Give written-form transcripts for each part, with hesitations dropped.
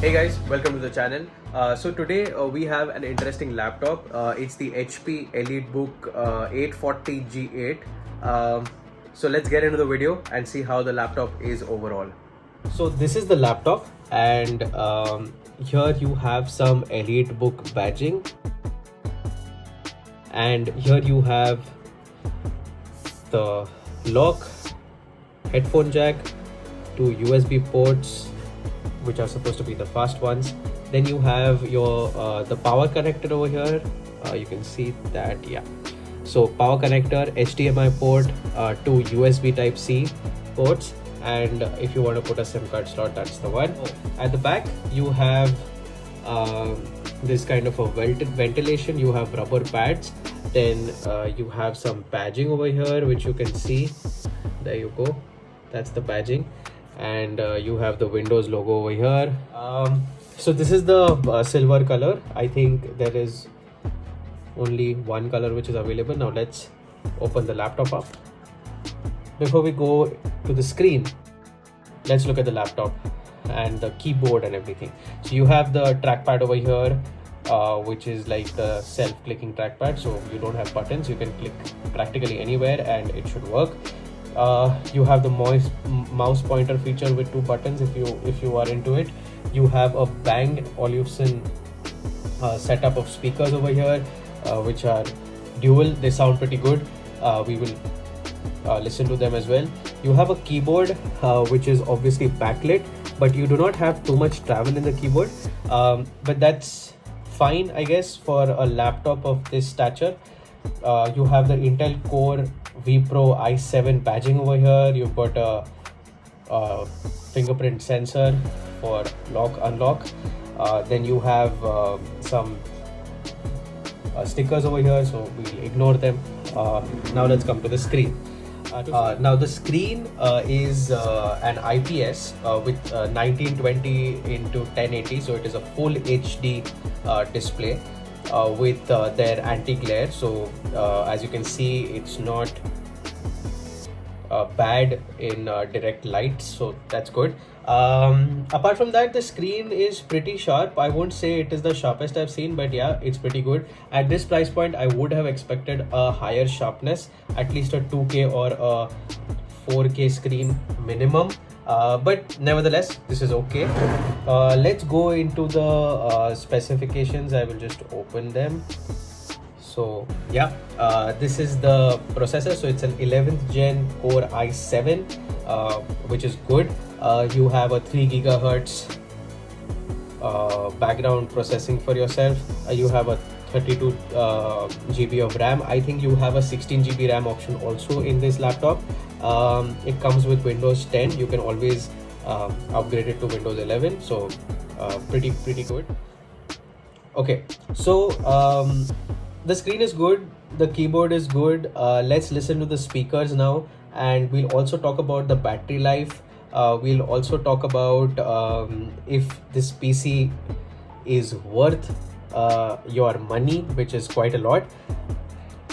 Hey guys, welcome to the channel. So today we have an interesting laptop. It's the HP Elitebook 840G8. So let's get into the video and see how the laptop is overall. So this is the laptop, and here you have some Elitebook badging, and here you have the lock, headphone jack, two USB ports which are supposed to be the fast ones. Then you have your the power connector over here. You can see that, yeah. So power connector, HDMI port, two USB type C ports, and if you want to put a SIM card slot, that's the one. At the back you have this kind of a ventilation. You have rubber pads. Then you have some badging over here which you can see. There you go, that's the badging. And you have the Windows logo over here. So this is the silver color. I think there is only one color which is available. Now let's open the laptop up. Before we go to the screen, let's look at the laptop and the keyboard and everything. So you have the trackpad over here, which is like the self-clicking trackpad, so you don't have buttons. You can click practically anywhere and it should work. You have the mouse pointer feature with two buttons if you are into it. You have a Bang Olufsen setup of speakers over here, which are dual. They sound pretty good. We will listen to them as well. You have a keyboard which is obviously backlit, but you do not have too much travel in the keyboard, but that's fine, I guess, for a laptop of this stature. You have the Intel Core vPro i7 badging over here. You've got a fingerprint sensor for lock unlock. Then you have some stickers over here, so we'll ignore them. Now let's come to the screen. Now the screen is an IPS with 1920 into 1080, so it is a full HD display with their anti-glare. So as you can see, it's not bad in direct light, so that's good. Apart from that, the screen is pretty sharp. I won't say it is the sharpest I've seen, but yeah, it's pretty good. At this price point, I would have expected a higher sharpness, at least a 2K or a 4K screen minimum. But nevertheless, this is okay. Let's go into the specifications. I will just open them. So yeah, this is the processor. So it's an 11th gen Core i7, which is good. You have a 3 GHz background processing for yourself. You have a 32 GB of RAM. I think you have a 16 GB RAM option also in this laptop. It comes with Windows 10. You can always upgrade it to Windows 11. So pretty good. Okay, so the screen is good, the keyboard is good. Let's listen to the speakers now, and we'll also talk about the battery life. We'll also talk about if this PC is worth your money, which is quite a lot.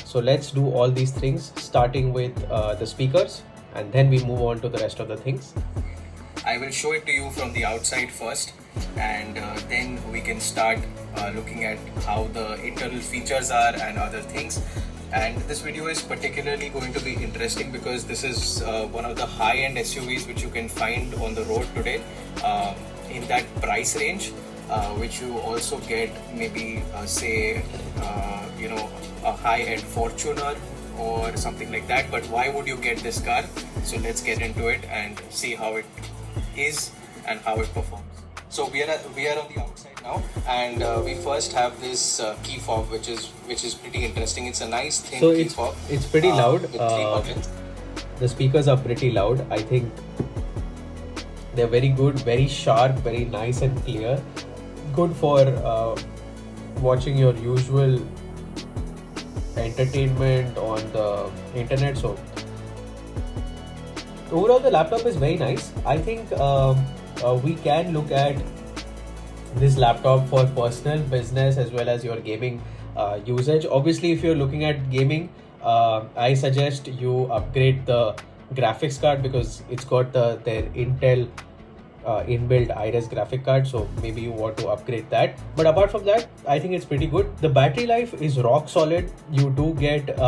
So let's do all these things, starting with the speakers, and then we move on to the rest of the things. I will show it to you from the outside first, and then we can start looking at how the internal features are and other things. And this video is particularly going to be interesting because this is one of the high-end SUVs which you can find on the road today in that price range, which you also get maybe say a high-end Fortuner or something like that. But why would you get this car? So let's get into it and see how it is and how it performs. So we are on the outside now, and we first have this key fob, which is pretty interesting. It's a nice thin key fob. It's pretty loud. With 3 buttons. The speakers are pretty loud. I think they're very good, very sharp, very nice and clear. Good for watching your usual entertainment on the internet. So overall, the laptop is very nice. I think we can look at this laptop for personal, business, as well as your gaming usage. Obviously, if you're looking at gaming, I suggest you upgrade the graphics card because it's got their Intel inbuilt Iris graphic card, so maybe you want to upgrade that. But apart from that, I think it's pretty good. The battery life is rock solid. You do get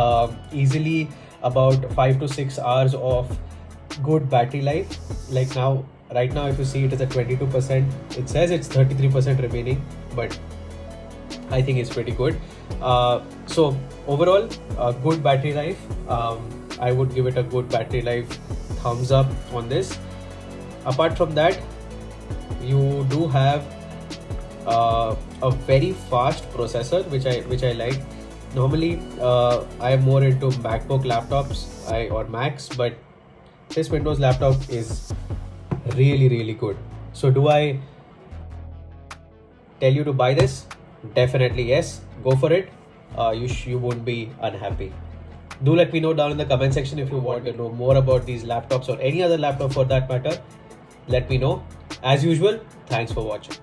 easily about 5 to 6 hours of good battery life. Like right now if you see, it is at 22%. It says it's 33% remaining, but I think it's pretty good. So overall, good battery life. I would give it a good battery life thumbs up on this. Apart from that, you do have a very fast processor, which I like. Normally I am more into MacBook laptops or Macs, but this Windows laptop is really good. So do I tell you to buy this? Definitely yes, go for it. You won't be unhappy. Do let me know down in the comment section if you want to know more about these laptops or any other laptop for that matter. Let me know. As usual, thanks for watching.